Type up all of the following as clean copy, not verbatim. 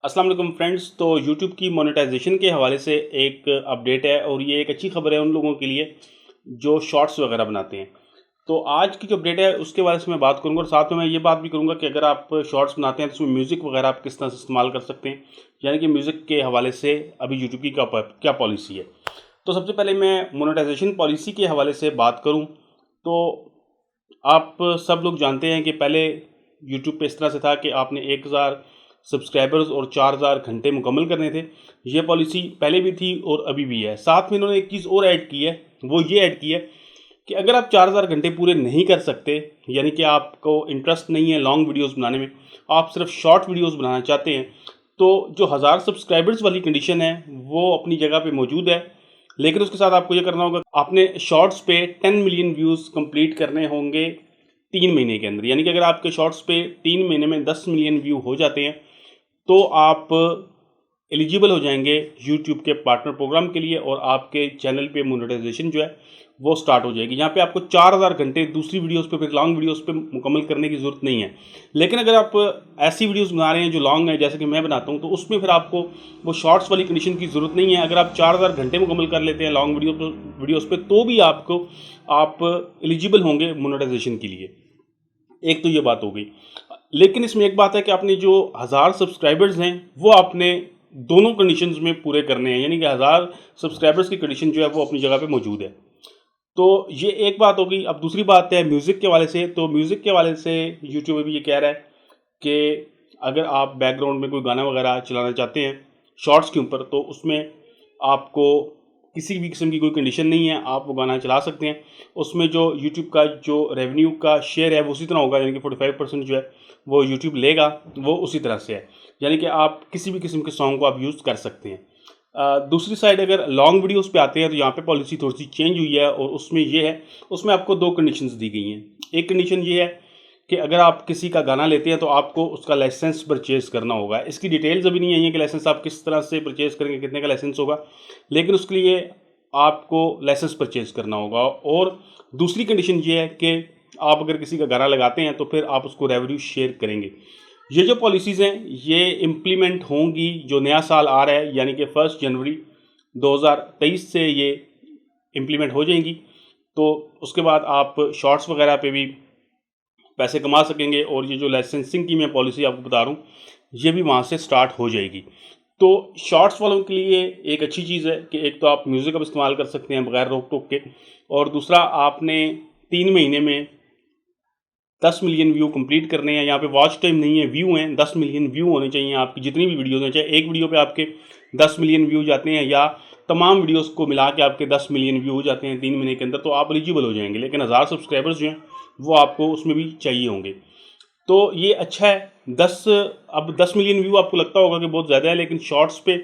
अस्सलाम वालेकुम फ्रेंड्स। तो यूट्यूब की मोनेटाइजेशन के हवाले से एक अपडेट है और ये एक अच्छी खबर है उन लोगों के लिए जो शॉर्ट्स वगैरह बनाते हैं। तो आज की जो अपडेट है उसके बारे में मैं बात करूंगा और साथ में मैं ये बात भी करूंगा कि अगर आप शॉर्ट्स बनाते हैं तो उसमें म्यूज़िक वगैरह आप किस तरह से इस्तेमाल कर सकते हैं, यानी कि म्यूज़िक के हवाले से अभी यूट्यूब की क्या पॉलिसी है। तो सबसे पहले मैं मोनेटाइजेशन पॉलिसी के हवाले से बात करूँ तो आप सब लोग जानते हैं कि पहले यूट्यूब पे इस तरह से था कि आपने 1000 सब्सक्राइबर्स और 4000 घंटे मुकम्मल करने थे। ये पॉलिसी पहले भी थी और अभी भी है। साथ में इन्होंने एक चीज़ और ऐड की है, वो ये ऐड की है कि अगर आप 4000 घंटे पूरे नहीं कर सकते, यानी कि आपको इंटरेस्ट नहीं है लॉन्ग वीडियोस बनाने में, आप सिर्फ शॉर्ट वीडियोस बनाना चाहते हैं, तो जो 1000 सब्सक्राइबर्स वाली कंडीशन है वो अपनी जगह पे मौजूद है। लेकिन उसके साथ आपको ये करना होगा, आपने शॉर्ट्स पे 10 मिलियन व्यूज़ कंप्लीट करने होंगे 3 महीने के अंदर। यानी कि अगर आपके शॉर्ट्स पे 3 महीने में 10 मिलियन व्यू हो जाते हैं तो आप एलिजिबल हो जाएंगे यूट्यूब के पार्टनर प्रोग्राम के लिए और आपके चैनल पे मोनेटाइजेशन जो है वो स्टार्ट हो जाएगी। यहाँ पे आपको 4000 घंटे दूसरी वीडियोस पे, फिर लॉन्ग वीडियोस पे मुकम्मल करने की ज़रूरत नहीं है। लेकिन अगर आप ऐसी वीडियोस बना रहे हैं जो लॉन्ग है, जैसे कि मैं बनाता हूँ, तो उसमें फिर आपको वो शॉर्ट्स वाली कंडीशन की ज़रूरत नहीं है। अगर आप 4000 घंटे मुकम्मल कर लेते हैं लॉन्ग वीडियोज़ पे तो भी आप एलिजिबल होंगे मोनेटाइजेशन के लिए। एक तो ये बात हो गई। लेकिन इसमें एक बात है कि आपने जो 1000 सब्सक्राइबर्स हैं वो आपने दोनों कंडीशंस में पूरे करने हैं, यानी कि 1000 सब्सक्राइबर्स की कंडीशन जो है वो अपनी जगह पे मौजूद है। तो ये एक बात हो गई। अब दूसरी बात है म्यूज़िक के हवाले से। तो म्यूज़िक के हवाले से यूट्यूब भी ये कह रहा है कि अगर आप बैकग्राउंड में कोई गाना वगैरह चलाना चाहते हैं शॉर्ट्स के ऊपर, तो उसमें आपको किसी भी किस्म की कोई कंडीशन नहीं है, आप वो गाना चला सकते हैं। उसमें जो यूट्यूब का जो रेवेन्यू का शेयर है वो उसी तरह होगा, यानी कि 45% जो है वो यूट्यूब लेगा, वो उसी तरह से है। यानी कि आप किसी भी किस्म के सॉन्ग को आप यूज़ कर सकते हैं। दूसरी साइड अगर लॉन्ग वीडियोस पे आते हैं तो यहाँ पे पॉलिसी थोड़ी सी चेंज हुई है और उसमें ये है, उसमें आपको 2 कंडीशंस दी गई हैं। एक कंडीशन ये है कि अगर आप किसी का गाना लेते हैं तो आपको उसका लाइसेंस परचेज़ करना होगा। इसकी डिटेल्स अभी नहीं आई है कि लाइसेंस आप किस तरह से परचेज़ करेंगे, कितने का लाइसेंस होगा, लेकिन उसके लिए आपको लाइसेंस परचेज़ करना होगा। और दूसरी कंडीशन ये है कि आप अगर किसी का गाना लगाते हैं तो फिर आप उसको रेवेन्यू शेयर करेंगे। ये जो पॉलिसीज़ हैं ये इम्प्लीमेंट होंगी जो नया साल आ रहा है, यानी कि 1 जनवरी 2023 से ये इम्प्लीमेंट हो जाएंगी। तो उसके बाद आप शॉर्ट्स वगैरह पे भी पैसे कमा सकेंगे और ये जो लाइसेंसिंग की मैं पॉलिसी आपको बता रहा हूँ ये भी वहाँ से स्टार्ट हो जाएगी। तो शॉर्ट्स वालों के लिए एक अच्छी चीज़ है कि एक तो आप म्यूज़िक अब इस्तेमाल कर सकते हैं बगैर रोक टोक के, और दूसरा आपने 3 महीने में 10 मिलियन व्यू कंप्लीट करने हैं। यहाँ पे वॉच टाइम नहीं है, व्यू हैं। 10 मिलियन व्यू होने चाहिए आपकी जितनी भी वीडियोज़ हैं, चाहे एक वीडियो पे आपके 10 मिलियन व्यू जाते हैं या तमाम वीडियोज़ को मिला के आपके 10 मिलियन व्यू हो जाते हैं 3 महीने के अंदर, तो आप एलिजिबल हो जाएंगे। लेकिन 1000 सब्सक्राइबर्स जो हैं वो आपको उसमें भी चाहिए होंगे। तो ये अच्छा है। 10 मिलियन व्यू आपको लगता होगा कि बहुत ज़्यादा है, लेकिन शॉर्ट्स पे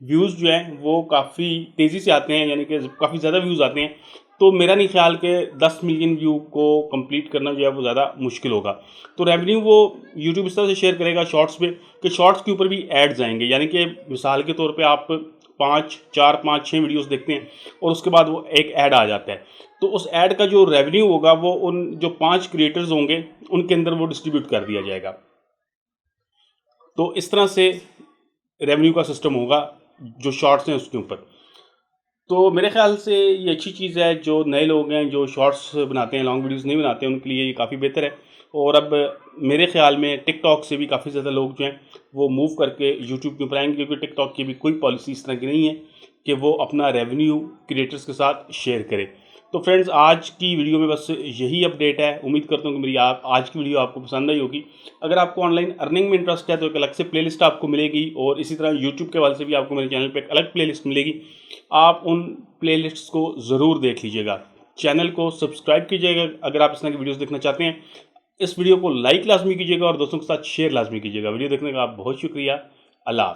व्यूज़ जो हैं वो काफ़ी तेज़ी से आते हैं, यानी कि काफ़ी ज़्यादा व्यूज़ आते हैं। तो मेरा नहीं ख्याल कि 10 मिलियन व्यू को कंप्लीट करना जो है वो ज़्यादा मुश्किल होगा। तो रेवेन्यू वो यूट्यूब इस तरह से शेयर करेगा शॉर्ट्स पे कि शॉर्ट्स के ऊपर भी एड्स आएंगे। यानी कि मिसाल के तौर पे आप 4 5 6 वीडियोस देखते हैं और उसके बाद वो एक ऐड आ जाता है, तो उस ऐड का जो रेवेन्यू होगा वो उन जो 5 क्रिएटर्स होंगे उनके अंदर वो डिस्ट्रीब्यूट कर दिया जाएगा। तो इस तरह से रेवेन्यू का सिस्टम होगा जो शॉर्ट्स हैं उसके ऊपर। तो मेरे ख्याल से ये अच्छी चीज़ है। जो नए लोग हैं जो शॉर्ट्स बनाते हैं, लॉन्ग वीडियोज़ नहीं बनाते, उनके लिए ये काफ़ी बेहतर है। और अब मेरे ख्याल में टिकटॉक से भी काफ़ी ज़्यादा लोग जो हैं वो मूव करके यूट्यूब के ऊपर आएंगे, क्योंकि टिकटॉक की भी कोई पॉलिसी इस तरह की नहीं है कि वो अपना रेवेन्यू क्रिएटर्स के साथ शेयर करे। तो फ्रेंड्स, आज की वीडियो में बस यही अपडेट है। उम्मीद करता हूँ कि मेरी आज की वीडियो आपको पसंद आई होगी। अगर आपको ऑनलाइन अर्निंग में इंटरेस्ट है तो एक अलग से प्लेलिस्ट आपको मिलेगी, और इसी तरह यूट्यूब के हवाले से भी आपको मेरे चैनल पे एक अलग प्लेलिस्ट मिलेगी। आप उन प्लेलिस्ट्स को ज़रूर देख लीजिएगा। चैनल को सब्सक्राइब कीजिएगा अगर आप इस तरह की वीडियोज़ देखना चाहते हैं। इस वीडियो को लाइक लाजमी कीजिएगा और दोस्तों के साथ शेयर लाजमी कीजिएगा। वीडियो देखने का आप बहुत शुक्रिया। अल्लाह हाफ़िज़।